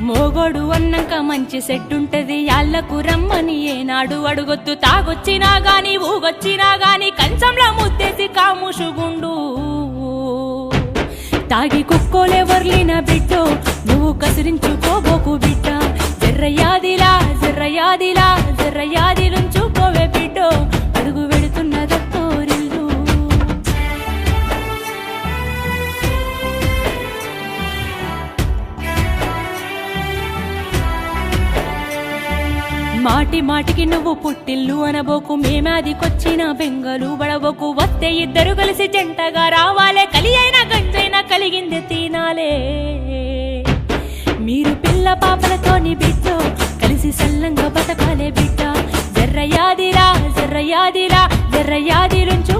మోగోడు అన్నాక మంచి సెట్టుంటది యాళ్లకు రమ్మని ఏనాడు అడుగొద్దు తాగొచ్చినా గాని ఊగొచ్చినా గాని కంచంలో ముద్దేసి కాముషుగుండు తాగి కుక్కోలెవర్లిన బిడ్డో నువ్వు కసిరించుకోబోకు బిడ్డ జర్రయాదిలా జర్రయాదిలా జర్రయాదిలుంచుకోవే బిడ్డో అడుగు వెడుతున్నదత్తోరిల్లు మాటి మాటికి నువ్వు పుట్టిల్లు అనబోకు మేమాదికొచ్చిన బెంగలు బడబోకు వస్తే ఇద్దరు కలిసి జంటగా రావాలే కలి అయినా గంజైనా కలిగింది తినాలే మీరు పిల్ల పాపలతోని బిడ్డో కలిసి సల్లంగా బతకాలే బిడ్డ జర్రయాదిరా జర్రయాదిరా జర్రయాదిలుంచు